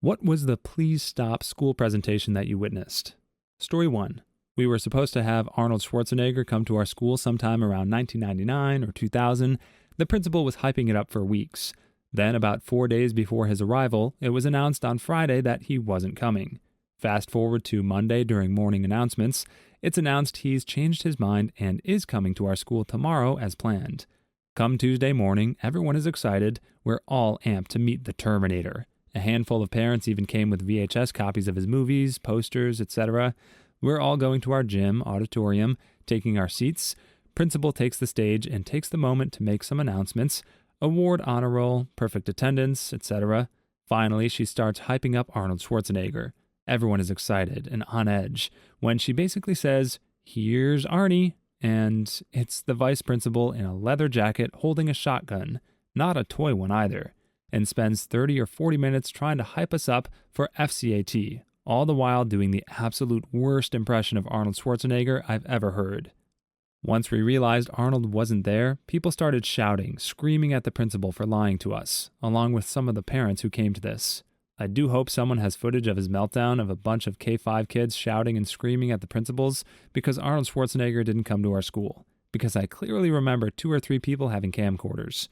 What was the please stop school presentation that you witnessed? Story 1. We were supposed to have Arnold Schwarzenegger come to our school sometime around 1999 or 2000. The principal was hyping it up for weeks. Then, about 4 days before his arrival, it was announced on Friday that he wasn't coming. Fast forward to Monday during morning announcements, it's announced he's changed his mind and is coming to our school tomorrow as planned. Come Tuesday morning, everyone is excited. We're all amped to meet the Terminator. A handful of parents even came with VHS copies of his movies, posters, etc. We're all going to our gym, auditorium, taking our seats. Principal takes the stage and takes the moment to make some announcements. Award honor roll, perfect attendance, etc. Finally, she starts hyping up Arnold Schwarzenegger. Everyone is excited and on edge when she basically says, "Here's Arnie," and it's the vice principal in a leather jacket holding a shotgun, not a toy one either, and spends 30 or 40 minutes trying to hype us up for FCAT, all the while doing the absolute worst impression of Arnold Schwarzenegger I've ever heard. Once we realized Arnold wasn't there, people started shouting, screaming at the principal for lying to us, along with some of the parents who came to this. I do hope someone has footage of his meltdown of a bunch of K-5 kids shouting and screaming at the principals because Arnold Schwarzenegger didn't come to our school, because I clearly remember 2 or 3 people having camcorders.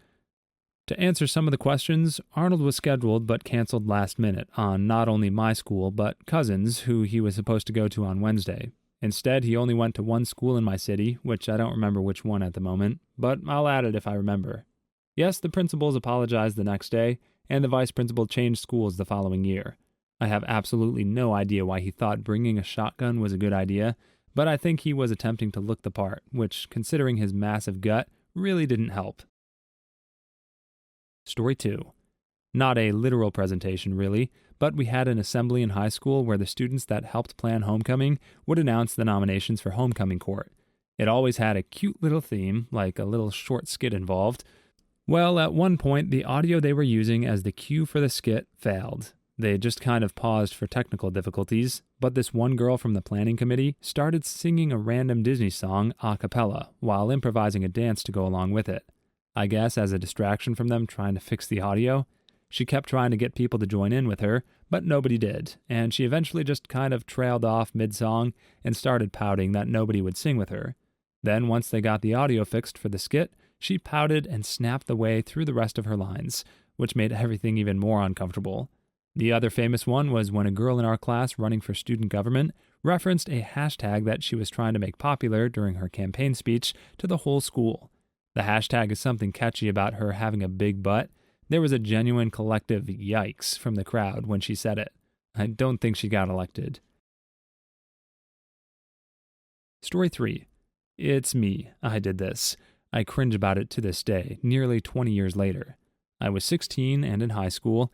To answer some of the questions, Arnold was scheduled but canceled last minute on not only my school but cousins who he was supposed to go to on Wednesday. Instead, he only went to one school in my city, which I don't remember which one at the moment, but I'll add it if I remember. Yes, the principals apologized the next day, and the vice principal changed schools the following year. I have absolutely no idea why he thought bringing a shotgun was a good idea, but I think he was attempting to look the part, which, considering his massive gut, really didn't help. Story 2. Not a literal presentation, really, but we had an assembly in high school where the students that helped plan homecoming would announce the nominations for homecoming court. It always had a cute little theme, like a little short skit involved. Well, at one point, the audio they were using as the cue for the skit failed. They just kind of paused for technical difficulties, but this one girl from the planning committee started singing a random Disney song a cappella while improvising a dance to go along with it. I guess as a distraction from them trying to fix the audio. She kept trying to get people to join in with her, but nobody did, and she eventually just kind of trailed off mid-song and started pouting that nobody would sing with her. Then once they got the audio fixed for the skit, she pouted and snapped the way through the rest of her lines, which made everything even more uncomfortable. The other famous one was when a girl in our class running for student government referenced a hashtag that she was trying to make popular during her campaign speech to the whole school. The hashtag is something catchy about her having a big butt. There was a genuine collective yikes from the crowd when she said it. I don't think she got elected. Story 3. It's me. I did this. I cringe about it to this day, nearly 20 years later. I was 16 and in high school.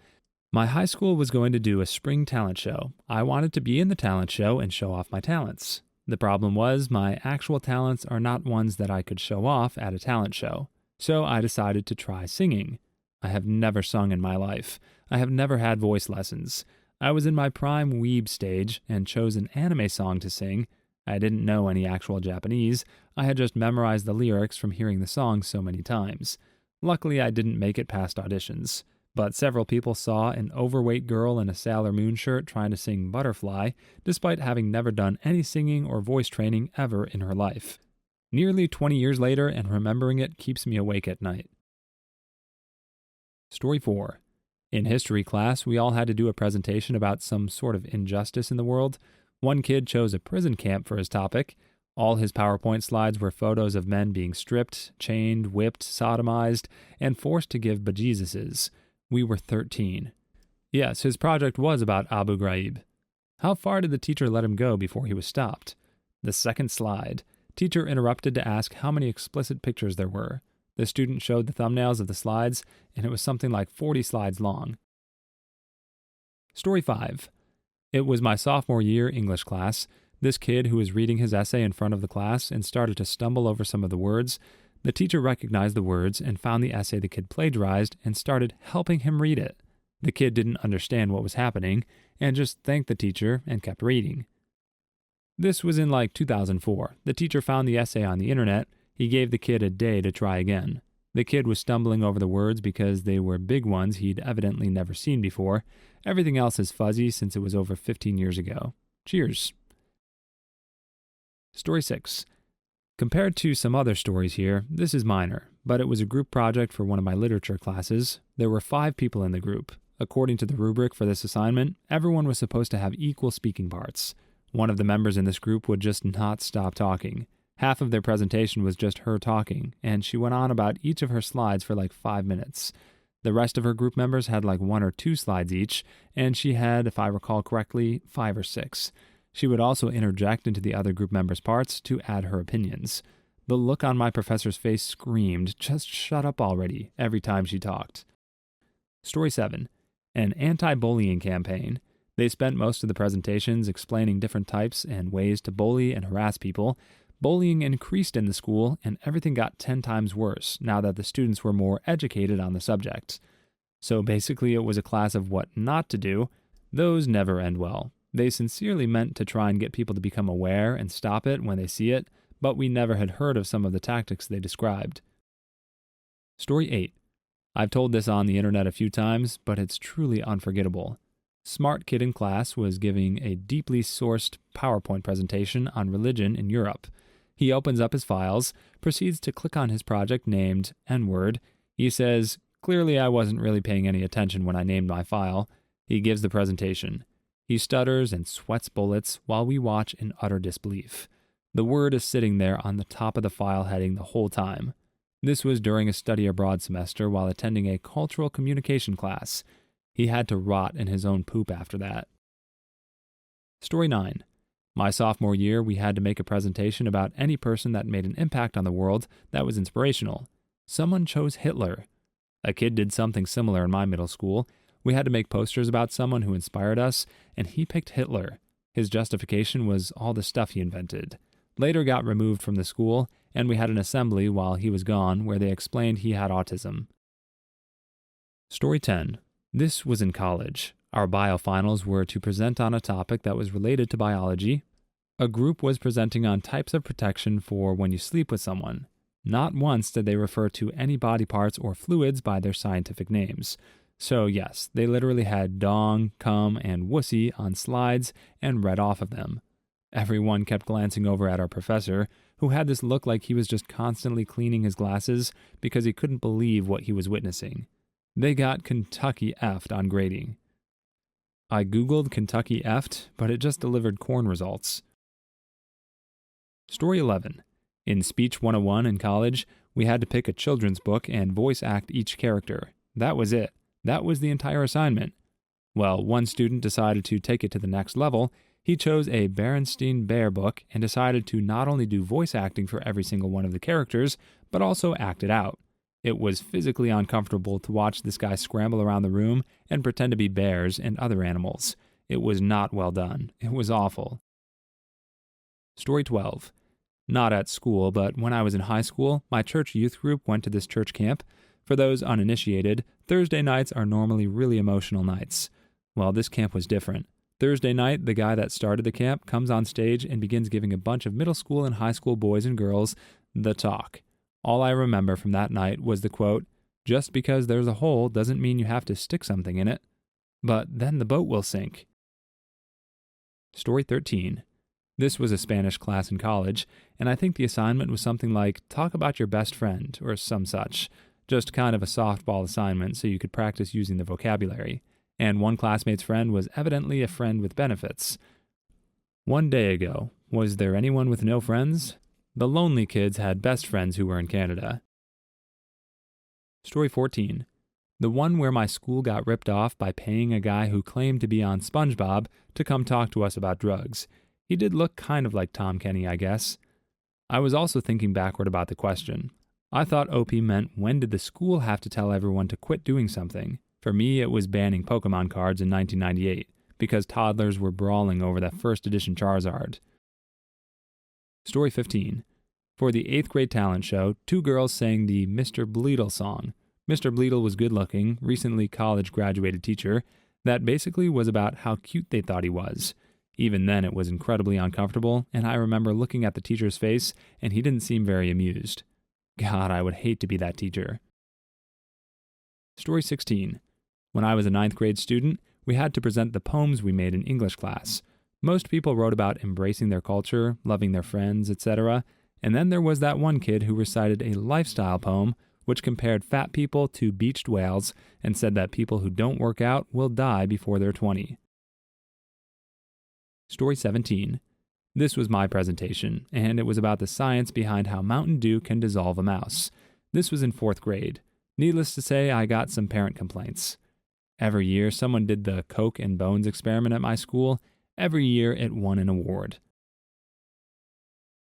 My high school was going to do a spring talent show. I wanted to be in the talent show and show off my talents. The problem was my actual talents are not ones that I could show off at a talent show. So I decided to try singing. I have never sung in my life. I have never had voice lessons. I was in my prime weeb stage and chose an anime song to sing. I didn't know any actual Japanese. I had just memorized the lyrics from hearing the song so many times. Luckily, I didn't make it past auditions. But several people saw an overweight girl in a Sailor Moon shirt trying to sing Butterfly, despite having never done any singing or voice training ever in her life. Nearly 20 years later, and remembering it keeps me awake at night. Story 4. In history class, we all had to do a presentation about some sort of injustice in the world. One kid chose a prison camp for his topic. All his PowerPoint slides were photos of men being stripped, chained, whipped, sodomized, and forced to give bejesuses. We were 13. Yes, his project was about Abu Ghraib. How far did the teacher let him go before he was stopped? The second slide. Teacher interrupted to ask how many explicit pictures there were. The student showed the thumbnails of the slides, and it was something like 40 slides long. Story 5. It was my sophomore year English class. This kid who was reading his essay in front of the class and started to stumble over some of the words. The teacher recognized the words and found the essay the kid plagiarized and started helping him read it. The kid didn't understand what was happening and just thanked the teacher and kept reading. This was in like 2004. The teacher found the essay on the internet. He gave the kid a day to try again. The kid was stumbling over the words because they were big ones he'd evidently never seen before. Everything else is fuzzy since it was over 15 years ago. Cheers. Story 6. Compared to some other stories here, this is minor, but it was a group project for one of my literature classes. There were 5 people in the group. According to the rubric for this assignment, everyone was supposed to have equal speaking parts. One of the members in this group would just not stop talking. Half of their presentation was just her talking, and she went on about each of her slides for like 5 minutes. The rest of her group members had like 1 or 2 slides each, and she had, if I recall correctly, 5 or 6. She would also interject into the other group members' parts to add her opinions. The look on my professor's face screamed, "Just shut up already," every time she talked. Story 7. An anti-bullying campaign. They spent most of the presentations explaining different types and ways to bully and harass people. Bullying increased in the school, and everything got 10 times worse now that the students were more educated on the subject. So basically it was a class of what not to do. Those never end well. They sincerely meant to try and get people to become aware and stop it when they see it, but we never had heard of some of the tactics they described. Story 8. I've told this on the internet a few times, but it's truly unforgettable. Smart kid in class was giving a deeply sourced PowerPoint presentation on religion in Europe. He opens up his files, proceeds to click on his project named N-word. He says, "Clearly I wasn't really paying any attention when I named my file." He gives the presentation. He stutters and sweats bullets while we watch in utter disbelief. The word is sitting there on the top of the file heading the whole time. This was during a study abroad semester while attending a cultural communication class. He had to rot in his own poop after that. Story 9. My sophomore year, we had to make a presentation about any person that made an impact on the world that was inspirational. Someone chose Hitler. A kid did something similar in my middle school. We had to make posters about someone who inspired us, and he picked Hitler. His justification was all the stuff he invented. Later got removed from the school, and we had an assembly while he was gone where they explained he had autism. Story 10. This was in college. Our bio finals were to present on a topic that was related to biology. A group was presenting on types of protection for when you sleep with someone. Not once did they refer to any body parts or fluids by their scientific names. So yes, they literally had dong, cum, and wussy on slides and read off of them. Everyone kept glancing over at our professor, who had this look like he was just constantly cleaning his glasses because he couldn't believe what he was witnessing. They got Kentucky F'd on grading. I googled Kentucky F'd, but it just delivered corn results. Story 11. In Speech 101 in college, we had to pick a children's book and voice act each character. That was it. That was the entire assignment. Well, one student decided to take it to the next level. He chose a Berenstein Bear book and decided to not only do voice acting for every single one of the characters, but also act it out. It was physically uncomfortable to watch this guy scramble around the room and pretend to be bears and other animals. It was not well done. It was awful. Story 12. Not at school, but when I was in high school, my church youth group went to this church camp. For those uninitiated, Thursday nights are normally really emotional nights. Well, this camp was different. Thursday night, the guy that started the camp comes on stage and begins giving a bunch of middle school and high school boys and girls the talk. All I remember from that night was the quote, "Just because there's a hole doesn't mean you have to stick something in it. But then the boat will sink." Story 13. This was a Spanish class in college, and I think the assignment was something like, talk about your best friend, or some such. Just kind of a softball assignment so you could practice using the vocabulary. And one classmate's friend was evidently a friend with benefits. One day ago, was there anyone with no friends? The lonely kids had best friends who were in Canada. Story 14. The one where my school got ripped off by paying a guy who claimed to be on SpongeBob to come talk to us about drugs. He did look kind of like Tom Kenny, I guess. I was also thinking backward about the question. I thought OP meant when did the school have to tell everyone to quit doing something? For me, it was banning Pokemon cards in 1998, because toddlers were brawling over that first edition Charizard. Story 15. For the 8th grade talent show, 2 girls sang the Mr. Bleedle song. Mr. Bleedle was good-looking, recently college-graduated teacher that basically was about how cute they thought he was. Even then, it was incredibly uncomfortable, and I remember looking at the teacher's face, and he didn't seem very amused. God, I would hate to be that teacher. Story 16. When I was a ninth grade student, we had to present the poems we made in English class. Most people wrote about embracing their culture, loving their friends, etc. And then there was that one kid who recited a lifestyle poem which compared fat people to beached whales and said that people who don't work out will die before they're 20. Story 17. This was my presentation, and it was about the science behind how Mountain Dew can dissolve a mouse. This was in 4th grade. Needless to say, I got some parent complaints. Every year, someone did the Coke and Bones experiment at my school. Every year, it won an award.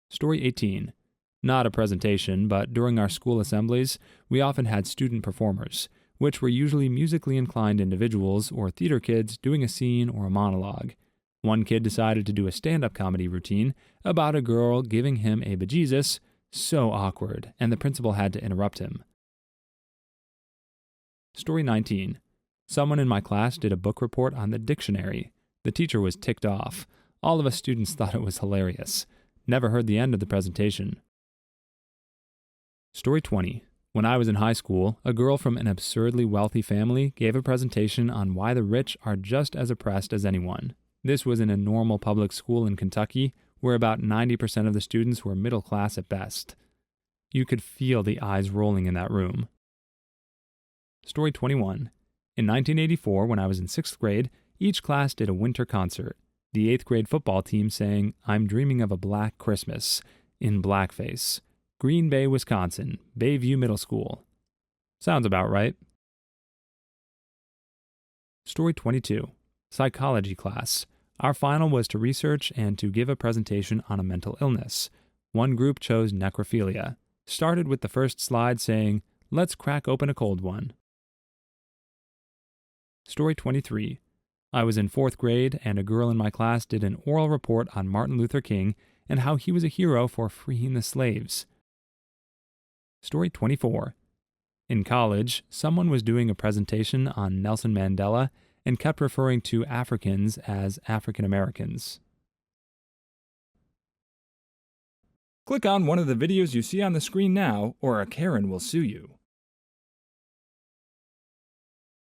Story 18. Not a presentation, but during our school assemblies, we often had student performers, which were usually musically inclined individuals or theater kids doing a scene or a monologue. One kid decided to do a stand-up comedy routine about a girl giving him a bejesus, so awkward, and the principal had to interrupt him. Story 19. Someone in my class did a book report on the dictionary. The teacher was ticked off. All of us students thought it was hilarious. Never heard the end of the presentation. Story 20. When I was in high school, a girl from an absurdly wealthy family gave a presentation on why the rich are just as oppressed as anyone. This was in a normal public school in Kentucky, where about 90% of the students were middle class at best. You could feel the eyes rolling in that room. Story 21. In 1984, when I was in 6th grade, each class did a winter concert. The 8th grade football team sang "I'm Dreaming of a Black Christmas" in blackface. Green Bay, Wisconsin, Bayview Middle School. Sounds about right. Story 22. Psychology class. Our final was to research and to give a presentation on a mental illness. One group chose necrophilia. Started with the first slide saying, "Let's crack open a cold one." Story 23. I was in 4th grade, and a girl in my class did an oral report on Martin Luther King and how he was a hero for freeing the slaves. Story 24. In college, someone was doing a presentation on Nelson Mandela and kept referring to Africans as African Americans. Click on one of the videos you see on the screen now, or a Karen will sue you.